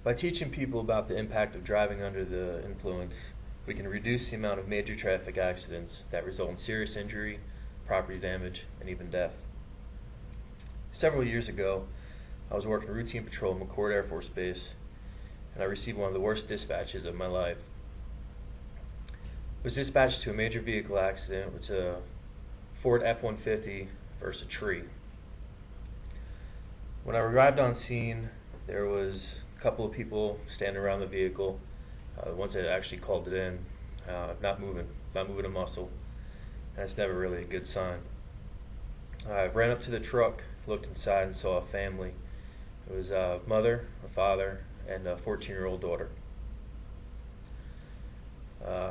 By teaching people about the impact of driving under the influence, we can reduce the amount of major traffic accidents that result in serious injury, property damage, and even death. Several years ago, I was working routine patrol at McCord Air Force Base, and I received one of the worst dispatches of my life. I was dispatched to a major vehicle accident, which was a Ford F-150 versus a tree. When I arrived on scene, there was a couple of people standing around the vehicle, the ones that actually called it in, not moving a muscle. And that's never really a good sign. I ran up to the truck, looked inside, and saw a family. It was a mother, a father, and a 14-year-old daughter.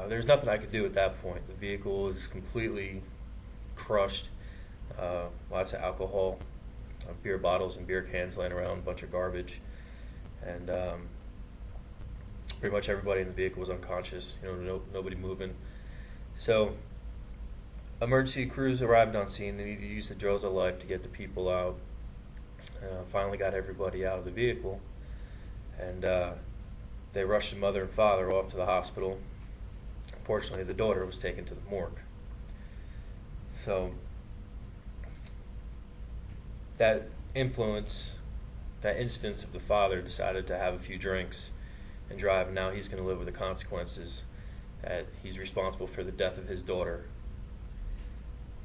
There's nothing I could do at that point. The vehicle was completely crushed. Lots of alcohol, beer bottles and beer cans laying around, a bunch of garbage, and pretty much everybody in the vehicle was unconscious. Nobody moving. So, emergency crews arrived on scene. They needed to use the drills of life to get the people out. Finally got everybody out of the vehicle, and they rushed the mother and father off to the hospital. Fortunately, the daughter was taken to the morgue. So that influence, that instance of the father decided to have a few drinks and drive, and now he's going to live with the consequences that he's responsible for the death of his daughter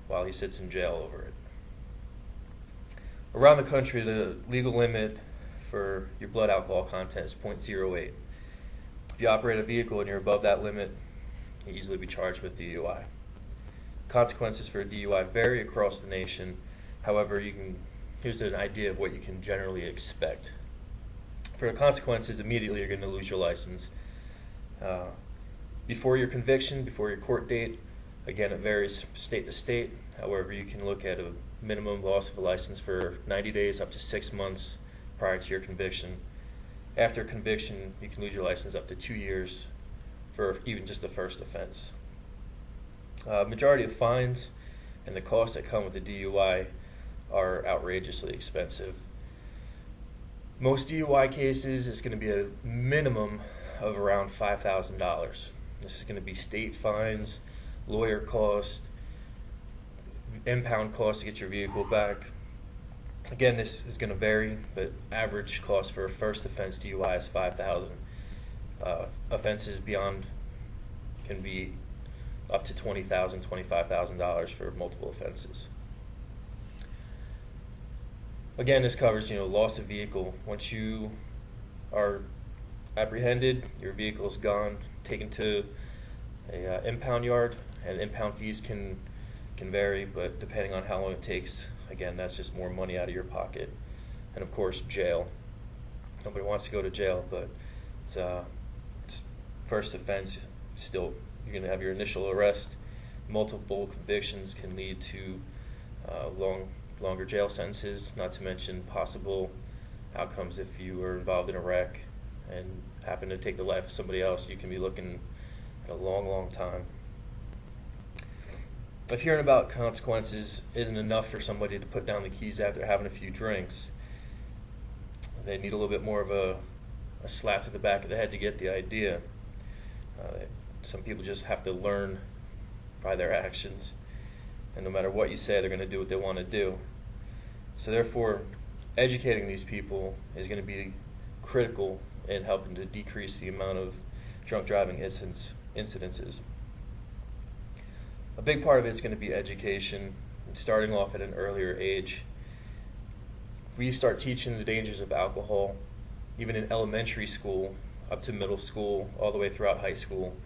while he sits in jail over it. Around the country, the legal limit for your blood alcohol content is 0.08. If you operate a vehicle and you're above that limit, you can easily be charged with DUI. Consequences for a DUI vary across the nation. However, here's an idea of what you can generally expect. For the consequences, immediately you're going to lose your license. Before your conviction, before your court date, again, it varies state to state. However, you can look at a minimum loss of a license for 90 days up to 6 months prior to your conviction. After conviction, you can lose your license up to 2 years for even just the first offense. Majority of fines and the costs that come with a DUI are outrageously expensive. Most DUI cases is going to be a minimum of around $5,000. This is going to be state fines, lawyer costs, impound costs to get your vehicle back. Again, this is going to vary, but average cost for a first offense DUI is $5,000. Offenses beyond can be up to $20,000, $25,000 for multiple offenses. Again, this covers loss of vehicle. Once you are apprehended, your vehicle is gone, taken to a impound yard, and impound fees can vary, but depending on how long it takes, again, that's just more money out of your pocket. And of course, jail. Nobody wants to go to jail, but it's first offense. Still, you're going to have your initial arrest. Multiple convictions can lead to longer jail sentences, not to mention possible outcomes if you were involved in a wreck and happen to take the life of somebody else. You can be looking at a long time. If hearing about consequences isn't enough for somebody to put down the keys after having a few drinks, they need a little bit more of a slap to the back of the head to get the idea. Some people just have to learn by their actions, and no matter what you say, they're going to do what they want to do. So therefore, educating these people is going to be critical in helping to decrease the amount of drunk driving incidences. A big part of it is going to be education, and starting off at an earlier age. If we start teaching the dangers of alcohol, even in elementary school, up to middle school, all the way throughout high school,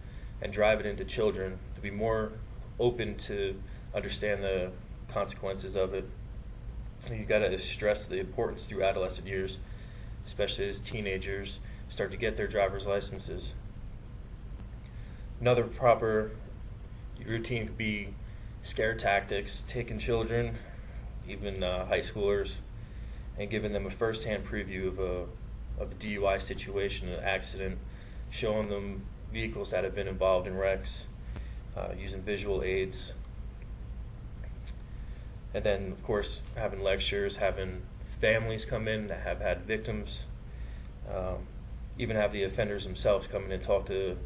and drive it into children to be more open to understand the consequences of it. You got to stress the importance through adolescent years, especially as teenagers start to get their driver's licenses. Another proper routine could be scare tactics, taking children, even high schoolers, and giving them a first-hand preview of a DUI situation, an accident, showing them vehicles that have been involved in wrecks, using visual aids. And then, of course, having lectures, having families come in that have had victims, even have the offenders themselves come in and talk to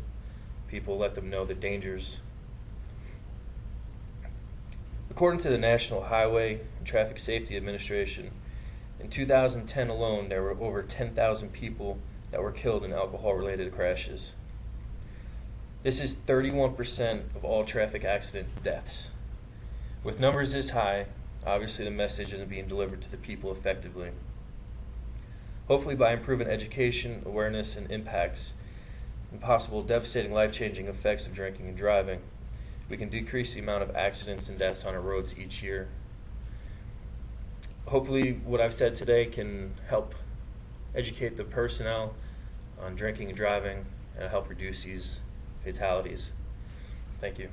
people, let them know the dangers. According to the National Highway and Traffic Safety Administration, in 2010 alone, there were over 10,000 people that were killed in alcohol-related crashes. This is 31% of all traffic accident deaths. With numbers this high, obviously the message isn't being delivered to the people effectively. Hopefully by improving education, awareness, and impacts, and possible devastating life-changing effects of drinking and driving, we can decrease the amount of accidents and deaths on our roads each year. Hopefully what I've said today can help educate the personnel on drinking and driving and help reduce these fatalities. Thank you.